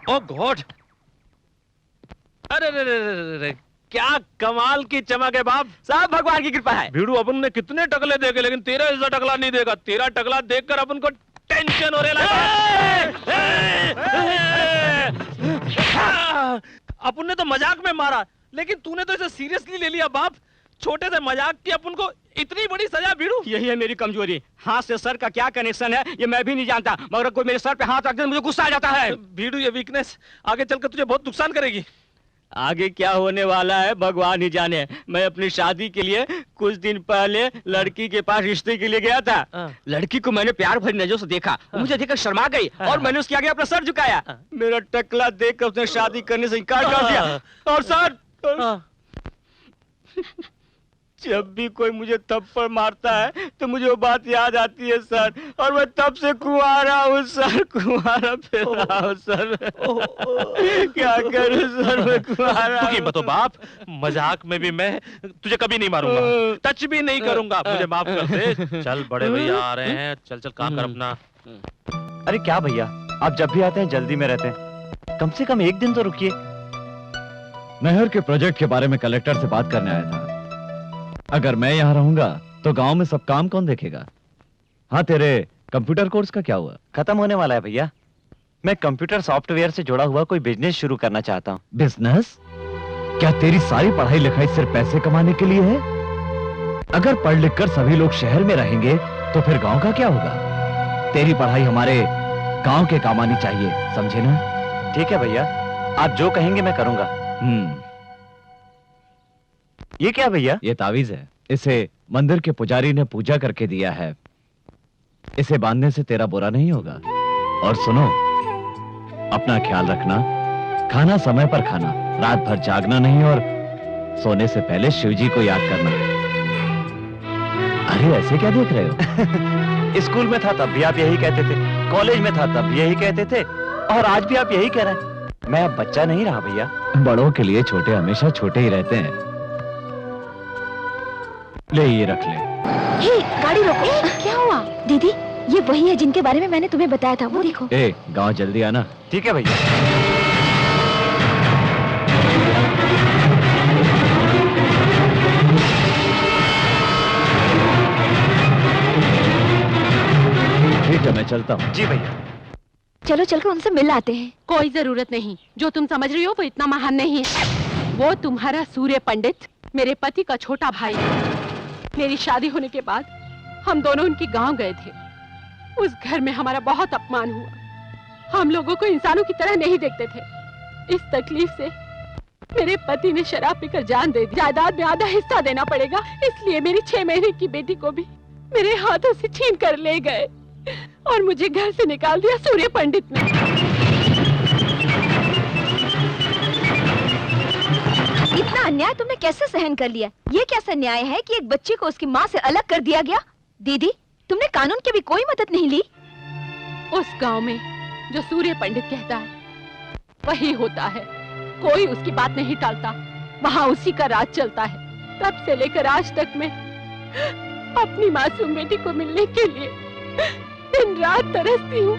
ओ God, अरे क्या कमाल की चमक है बाप सब भगवान की कृपा है। भीड़ू अपन ने कितने टकले देखे लेकिन तेरा ऐसा टकला नहीं देगा। तेरा टकला देखकर अपन को टेंशन हो रहा है। अपन ने तो मजाक में मारा लेकिन तूने तो इसे सीरियसली ले लिया बाप। छोटे से मजाक की अपन को इतनी बड़ी सजा भीड़ू। यही है मेरी कमजोरी। हाथ से सर का क्या कनेक्शन है ये मैं भी नहीं जानता, मगर कोई मेरे सर पे हाथ रख दे मुझे गुस्सा आ जाता है। भीड़ू ये वीकनेस आगे चलकर तुझे बहुत नुकसान करेगी। आगे क्या होने वाला है भगवान ही जाने। मैं अपनी शादी के लिए कुछ दिन पहले लड़की के पास रिश्ते के लिए गया था। लड़की को मैंने प्यार भरी नजरों से देखा, मुझे देखकर शर्मा गई और मैंने उसके आगे अपना सर झुकाया। मेरा टकला देखकर उसने शादी करने से इनकार कर दिया। और सर जब भी कोई मुझे थप्पड़ मारता है तो मुझे वो बात याद आती है सर, और मैं तब से कुंवारा हूँ सर, कुंवारा फिर रहा हूँ सर। क्या करूँ सर, मैं कुंवारा हूँ। बतो बाप, मजाक में भी मैं तुझे कभी नहीं मारूंगा, टच भी नहीं करूंगा, मुझे माफ कर दे। चल बड़े भैया आ रहे हैं, चल चल काम कर अपना। अरे क्या भैया, आप जब भी आते हैं जल्दी में रहते हैं, कम से कम एक दिन तो रुकिए। नहर के प्रोजेक्ट के बारे में कलेक्टर से बात करने आया था। अगर मैं यहाँ रहूंगा तो गांव में सब काम कौन देखेगा? हाँ, तेरे कंप्यूटर कोर्स का क्या हुआ? खत्म होने वाला है भैया। मैं कंप्यूटर सॉफ्टवेयर से जुड़ा हुआ कोई बिजनेस शुरू करना चाहता हूँ। बिजनेस? क्या तेरी सारी पढ़ाई लिखाई सिर्फ पैसे कमाने के लिए है? अगर पढ़ लिख कर सभी लोग शहर में रहेंगे तो फिर गांव का क्या होगा? तेरी पढ़ाई हमारे गांव के काम आनी चाहिए, समझे ना? ठीक है भैया, आप जो कहेंगे मैं करूंगा। ये क्या भैया? ये तावीज है, इसे मंदिर के पुजारी ने पूजा करके दिया है। इसे बांधने से तेरा बुरा नहीं होगा। और सुनो, अपना ख्याल रखना, खाना समय पर खाना, रात भर जागना नहीं और सोने से पहले शिवजी को याद करना। अरे ऐसे क्या देख रहे हो? स्कूल में था तब भी आप यही कहते थे, कॉलेज में था तब भी यही कहते थे, और आज भी आप यही कह रहे हैं। मैं अब बच्चा नहीं रहा भैया। बड़ों के लिए छोटे हमेशा छोटे ही रहते हैं। ले ये रख ले। हे, गाड़ी रोको। क्या हुआ? दीदी, ये वही है जिनके बारे में मैंने तुम्हें बताया था, वो देखो। ए, गांव जल्दी आना। ठीक है भैया। ठीक है, मैं चलता हूँ। जी भैया। चलो चलकर उनसे मिल आते हैं। कोई जरूरत नहीं, जो तुम समझ रही हो वो इतना महान नहीं है। वो तुम्हारा सूर्य पंडित मेरे पति का छोटा भाई है। मेरी शादी होने के बाद हम दोनों उनके गांव गए थे। उस घर में हमारा बहुत अपमान हुआ। हम लोगों को इंसानों की तरह नहीं देखते थे। इस तकलीफ से मेरे पति ने शराब पीकर जान दे दी। जायदाद में आधा हिस्सा देना पड़ेगा, इसलिए मेरी 6 महीने की बेटी को भी मेरे हाथों से छीन कर ले गए और मुझे घर से निकाल दिया सूर्य पंडित ने। इतना अन्याय तुमने कैसे सहन कर लिया? ये कैसा न्याय है कि एक बच्चे को उसकी माँ से अलग कर दिया गया? दीदी, तुमने कानून की भी कोई मदद नहीं ली? उस गांव में जो सूर्य पंडित कहता है वही होता है। कोई उसकी बात नहीं टालता, वहाँ उसी का राज चलता है। तब से लेकर आज तक मैं अपनी मासूम बेटी को मिलने के लिए दिन रात तरसती हूँ।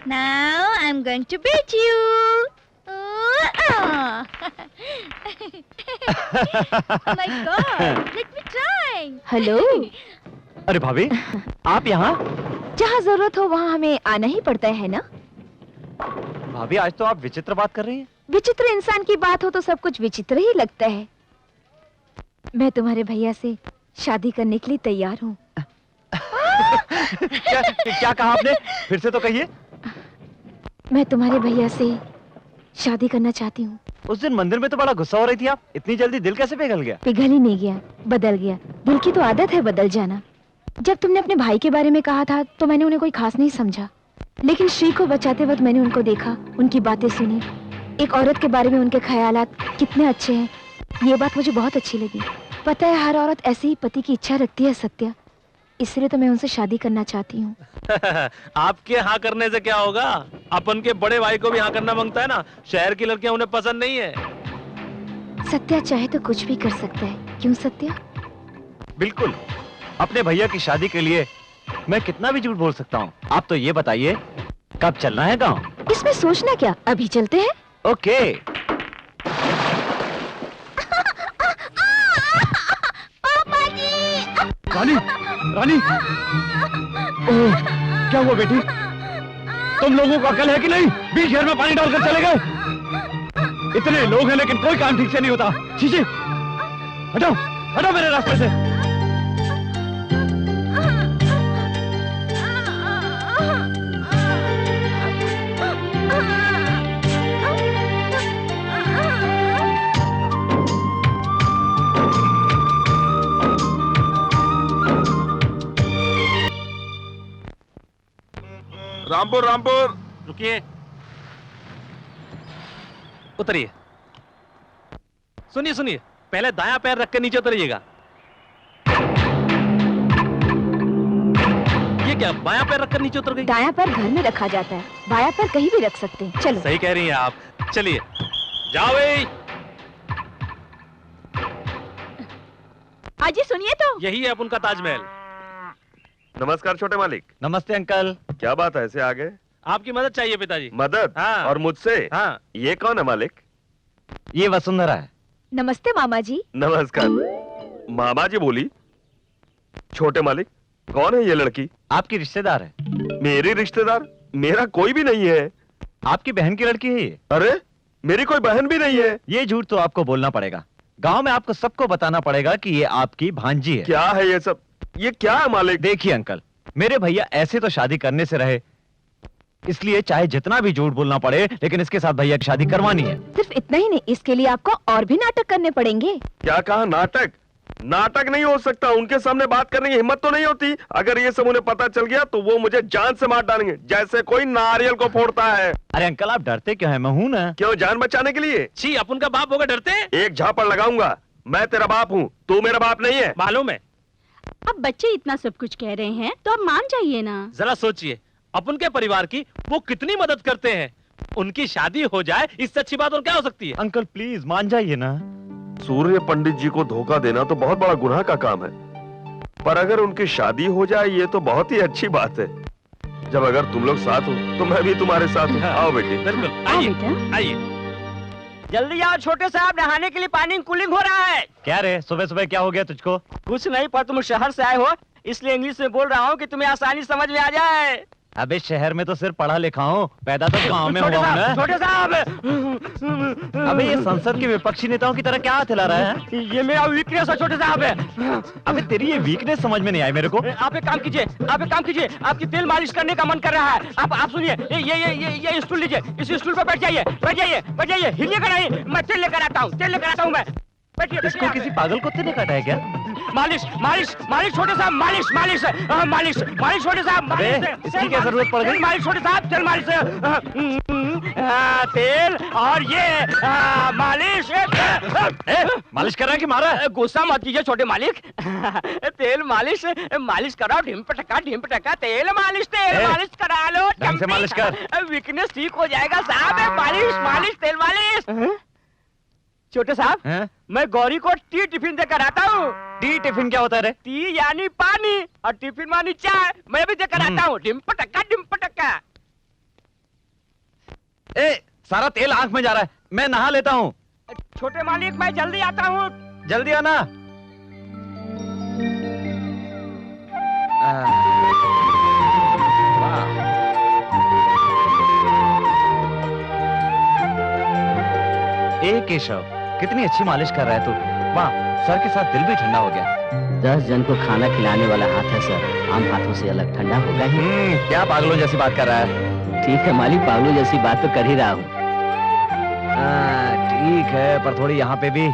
Now I'm going to beat you. Oh my God! Let me try. Hello. अरे भाभी, आप यहाँ? जहाँ जरूरत हो वहाँ हमें आना ही पड़ता है ना? भाभी, आज तो आप विचित्र बात कर रही हैं। विचित्र इंसान की बात हो तो सब कुछ विचित्र ही लगता है। मैं तुम्हारे भैया से शादी करने के लिए तैयार हूँ। क्या कहा आपने? फिर से तो कहिए। मैं तुम्हारे भैया से शादी करना चाहती हूँ। उस दिन मंदिर में तो बड़ा गुस्सा हो रही थी आप, इतनी जल्दी दिल कैसे पिघल गया? पिघल ही नहीं गया, बदल गया। दिल की तो आदत है बदल जाना। जब तुमने अपने भाई के बारे में कहा था तो मैंने उन्हें कोई खास नहीं समझा, लेकिन श्री को बचाते वक्त मैंने उनको देखा, उनकी बातें सुनी। एक औरत के बारे में उनके ख्यालात कितने अच्छे हैं, ये बात मुझे बहुत अच्छी लगी। पता है हर औरत ऐसे ही पति की इच्छा रखती है सत्या, इसलिए तो मैं उनसे शादी करना चाहती हूँ। आपके हाँ करने से क्या होगा? अपन के बड़े भाई को भी हाँ करना मांगता है ना। शहर की लड़कियां उन्हें पसंद नहीं है। सत्या चाहे तो कुछ भी कर सकता है, क्यों सत्या? बिल्कुल, अपने भैया की शादी के लिए मैं कितना भी झूठ बोल सकता हूँ। आप तो ये बताइए कब चलना है गांव? इसमें सोचना क्या, अभी चलते हैं। ओके। रानी, रानी, ओह, क्या हुआ बेटी? तुम लोगों को अकल है कि नहीं? बीच शहर में पानी डालकर चले गए। इतने लोग हैं लेकिन कोई काम ठीक से नहीं होता। चीची, हटो, हटो मेरे रास्ते से। रामपुर रामपुर। रुकिए, उतरिए। सुनिए सुनिए, पहले दायां पैर रख के नीचे उतरिएगा। ये क्या, बायां पैर रखकर नीचे उतर गई? दायां पैर घर में रखा जाता है, बायां पैर कहीं भी रख सकते हैं। चलो। सही कह रही हैं आप। चलिए, जाओ भाई। अजी सुनिए तो। यही है अपन का ताजमहल। नमस्कार छोटे मालिक। नमस्ते अंकल। क्या बात है, ऐसे आ गए? आपकी मदद चाहिए पिताजी। मदद? हाँ। और मुझसे? हाँ। ये कौन है मालिक? ये वसुंधरा है। नमस्ते मामा जी। नमस्कार। मामा जी बोली। छोटे मालिक, कौन है ये लड़की? आपकी रिश्तेदार है। मेरी रिश्तेदार? मेरा कोई भी नहीं है। आपकी बहन की लड़की है ये। अरे, मेरी कोई बहन भी नहीं है। ये झूठ तो आपको बोलना पड़ेगा। गांव में आपको सबको बताना पड़ेगा कि ये आपकी भांजी है। क्या है ये सब? ये क्या है मालिक? देखिए अंकल, मेरे भैया ऐसे तो शादी करने से रहे, इसलिए चाहे जितना भी झूठ बोलना पड़े लेकिन इसके साथ भैया की शादी करवानी है। सिर्फ इतना ही नहीं, इसके लिए आपको और भी नाटक करने पड़ेंगे। क्या कहा? नाटक? नाटक नहीं हो सकता। उनके सामने बात करने की हिम्मत तो नहीं होती। अगर ये सब उन्हें पता चल गया तो वो मुझे जान से मार डालेंगे, जैसे कोई नारियल को फोड़ता है। अरे अंकल आप डरते क्यों हैं? मैं हूं ना। क्यों, जान बचाने के लिए? छी, अपन का बाप होगा डरते? एक झापड़ लगाऊंगा। मैं तेरा बाप हूँ, तू मेरा बाप नहीं है। मालूम है। अब बच्चे इतना सब कुछ कह रहे हैं तो अब मान जाइए ना। जरा सोचिए, अपन के परिवार की वो कितनी मदद करते हैं। उनकी शादी हो जाए, इससे अच्छी बात और क्या हो सकती है? अंकल प्लीज मान जाइए ना। सूर्य पंडित जी को धोखा देना तो बहुत बड़ा गुनाह का काम है, पर अगर उनकी शादी हो जाए ये तो बहुत ही अच्छी बात है। जब अगर तुम लोग साथ हो तो मैं भी तुम्हारे साथ हूँ। आओ बेटी। बिल्कुल, आओ आइए बेटा। आइए। जल्दी आओ छोटे साहब, नहाने के लिए पानी कूलिंग हो रहा है। क्या रे, सुबह सुबह क्या हो गया तुझको? कुछ नहीं, पर तुम शहर से आए हो इसलिए इंग्लिश में बोल रहा हूँ कि तुम्हें आसानी समझ में आ जाए। अबे शहर में तो सिर्फ पढ़ा लिखा हूँ, पैदा तो गाँव में हुआ हूँ ना। छोटे साहब, अबे ये संसद के विपक्षी नेताओं की तरह क्या हाथ हिला रहा है? ये मेरा वीकनेस है छोटे साहब। अबे तेरी ये वीकनेस समझ में नहीं आई मेरे को। आप एक काम कीजिए, आप एक काम कीजिए, आपकी तेल मालिश करने का मन कर रहा है। आप सुनिए, ये स्टूल लीजिए, इस स्टूल पर बैठ जाइए, बैठ जाइए, बैठ जाइए, हिलिएगा नहीं। मैं तेल लेकर आता हूँ, तेल लेकर आता हूँ मैं। बैठिए, इसको बैठिए। किसी पागल कुत्ते ने काटा है क्या? मालिश मालिश मालिश छोटे साहब, मालिश मालिश मालिश मालिश छोटे साहब, अबे, मालिश। इसकी क्या जरूरत पड़ गई? तेल मालिश छोटे साहब, तेल मालिश। तेल और ये मालिश। मालिश कर रहा है कि मारा है? गुस्सा मत कीजिए छोटे मालिक। तेल मालिश मालिश कराओ, ढिम पटका तेल मालिश, तेल मालिश करा लो। ढंग से मालिश कर। वीकनेस ठीक हो जाएगा साहब। मालिश मालिश तेल मालिश। छोटे साहब, हैं? मैं गौरी को टी टिफिन देकर आता हूँ। टी टिफिन क्या होता है रे? टी यानी पानी और टिफिन मानी चाय। मैं भी देकर आता हूँ। डिम पटक्का। ए, सारा तेल आंख में जा रहा है, मैं नहा लेता हूँ। छोटे मालिक, मैं जल्दी आता हूँ। जल्दी आना। वाह। ए केशव, कितनी अच्छी मालिश कर रहा है तू। वाह, सर के साथ दिल भी ठंडा हो गया। 10 जन को खाना खिलाने वाला हाथ है सर, आम हाथों से अलग, ठंडा होगा ही। क्या पागलों जैसी बात कर रहा है? ठीक है मालिक, पागलों जैसी बात तो कर ही रहा हूँ। ठीक है, पर थोड़ी यहाँ पे भी।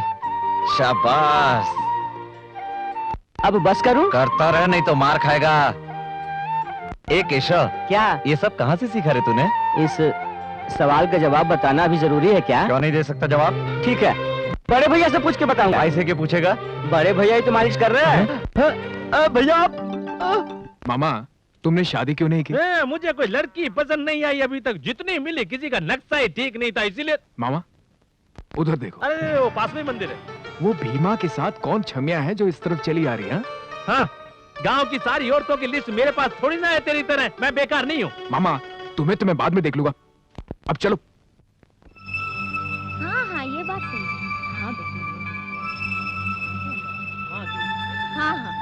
शाबाश। अब बस करूं? करता रह, नहीं तो मार खाएगा। ए केशव, क्या? ये सब कहाँ से सीखा रे तूने? इस सवाल का जवाब बताना भी जरूरी है क्या? क्यों नहीं दे सकता जवाब? ठीक है। बड़े भैया से पूछ के बताऊंगा। भाई से क्या पूछेगा? बड़े भैया ही तो मालिश कर रहे हैं। भैया आप मामा तुमने शादी क्यों नहीं की? मुझे कोई लड़की पसंद नहीं आई अभी तक, जितनी मिली किसी का नक्शा ही ठीक नहीं था, इसीलिए। मामा उधर देखो। अरे वो पास में ही मंदिर है। वो भीमा के साथ कौन छमिया है जो इस तरफ चली आ रही है? हाँ, गांव की सारी औरतों की लिस्ट मेरे पास थोड़ी ना है तेरी तरह, मैं बेकार नहीं हूँ। मामा तुम्हें तो मैं बाद में देख लूंगा, अब चलो। हाँ हाँ ये बात सही है। हाँ बेटी। हाँ हाँ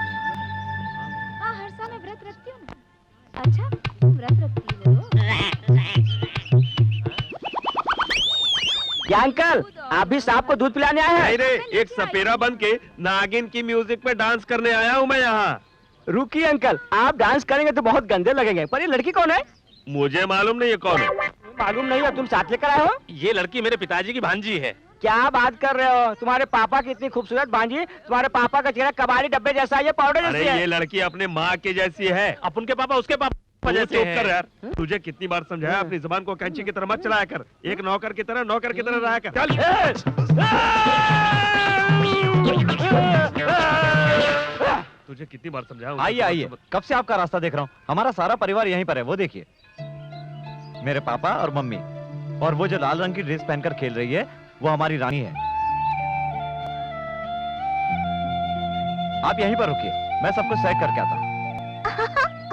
हाँ हर साल मैं व्रत रखती हूँ ना। अच्छा तुम व्रत रखती हो? क्या अंकल आप भी सांप को दूध पिलाने आए हैं? नहीं रे, एक सपेरा बन के नागिन की म्यूजिक पे डांस करने आया हूँ मैं यहाँ। रुकिए अंकल, आप डांस करेंगे तो बहुत गंदे लगेंगे, पर ये लड़की कौन है? मुझे मालूम नहीं ये कौन है। मालूम नहीं है, तुम साथ लेकर आए हो? ये लड़की मेरे पिताजी की भांजी है। क्या बात कर रहे हो? तुम्हारे पापा की इतनी खूबसूरत भांजी, तुम्हारे पापा का चेहरा कबाड़ी डब्बे जैसा है, ये पाउडर अरे जैसी है। ये लड़की अपने माँ के जैसी है। अब उनके पापा उसके पापा तू जैसे चुप हैं। कर यार, तुझे कितनी बार समझाया अपनी जुबान को कैंची की तरह मत चलाया कर, एक नौकर की तरह रहा कर। तुझे कितनी बार समझाया। आइए आइए, कब से आपका रास्ता देख रहा हूँ। हमारा सारा परिवार यहीं पर है, वो देखिए। मेरे पापा और मम्मी, और वो जो लाल रंग की ड्रेस पहनकर खेल रही है वो हमारी रानी है। आप यहीं पर रुकिए, मैं सब कुछ चेक करके आता हूँ।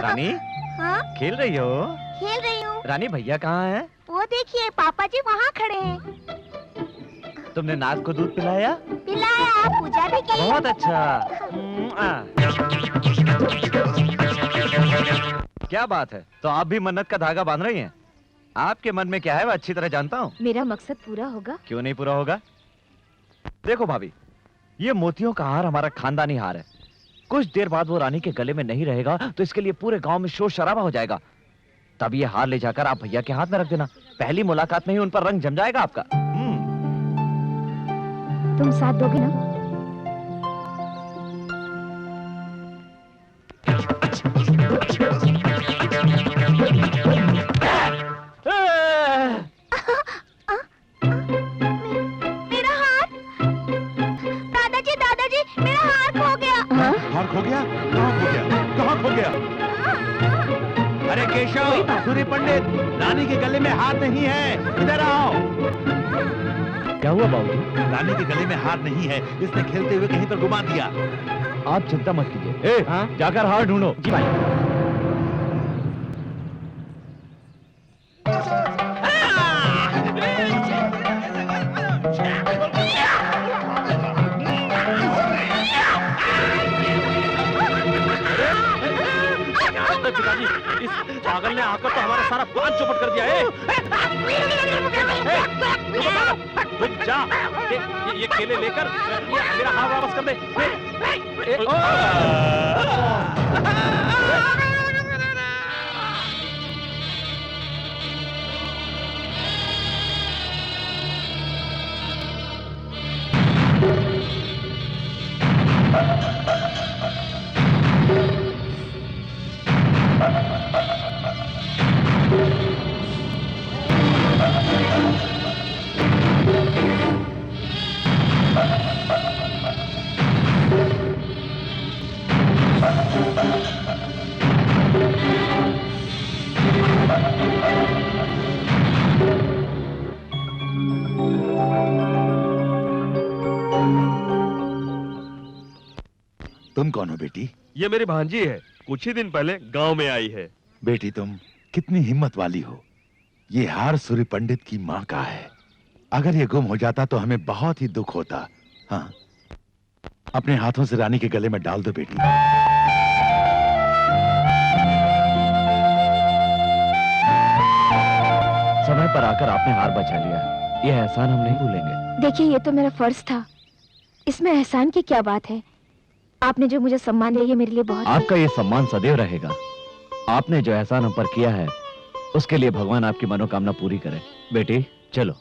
रानी हाँ खेल रही हो? खेल रही हूँ। रानी भैया कहाँ है? वो देखिए पापा जी वहाँ खड़े हैं। तुमने नाग को दूध पिलाया? पिलाया, पूजा भी की। बहुत अच्छा। क्या बात है, तो आप भी मन्नत का धागा बांध रही हैं? आपके मन में क्या है वो अच्छी तरह जानता हूँ। मेरा मकसद पूरा होगा। क्यों नहीं पूरा होगा? देखो भाभी, ये मोतियों का हार हमारा खानदानी हार है। कुछ देर बाद वो रानी के गले में नहीं रहेगा तो इसके लिए पूरे गांव में शोर शराबा हो जाएगा। तब ये हार ले जाकर आप भैया के हाथ में रख देना, पहली मुलाकात में ही उन पर रंग जम जाएगा आपका। तुम साथ दोगे ना? मेरा हार, दादाजी दादाजी मेरा हार खो गया। हार खो गया? कहाँ खो गया? कहाँ खो गया? अरे केशव, सूर्य पंडित, रानी के गले में हार नहीं है, इधर आओ। क्या हुआ बाबू? रानी के गले में हार नहीं है, इसने खेलते हुए कहीं पर घुमा दिया। आप चिंता मत कीजिए। जाकर हार ढूंढो। जी भाई। पिताजी, इस पागल ने आकर तो हमारा सारा प्लान चौपट कर दिया है। जा, ये केले लेकर मेरा हार वापस कर दे। तुम कौन हो बेटी? ये मेरी भांजी है, कुछ ही दिन पहले गांव में आई है। बेटी तुम कितनी हिम्मत वाली हो। ये हार सूर्य पंडित की माँ का है। अगर ये गुम हो जाता तो हमें बहुत ही दुख होता। हाँ, अपने हाथों से रानी के गले में डाल दो बेटी। समय पर आकर आपने हार बचा लिया, ये एहसान हम नहीं भूलेंगे। देखिए ये तो मेरा फर्ज था, इसमें एहसान की क्या बात है। आपने जो मुझे सम्मान दिया ये मेरे लिए बहुत। आपका ये सम्मान सदैव रहेगा। आपने जो एहसान हम पर किया है उसके लिए भगवान आपकी मनोकामना पूरी करे। बेटी चलो।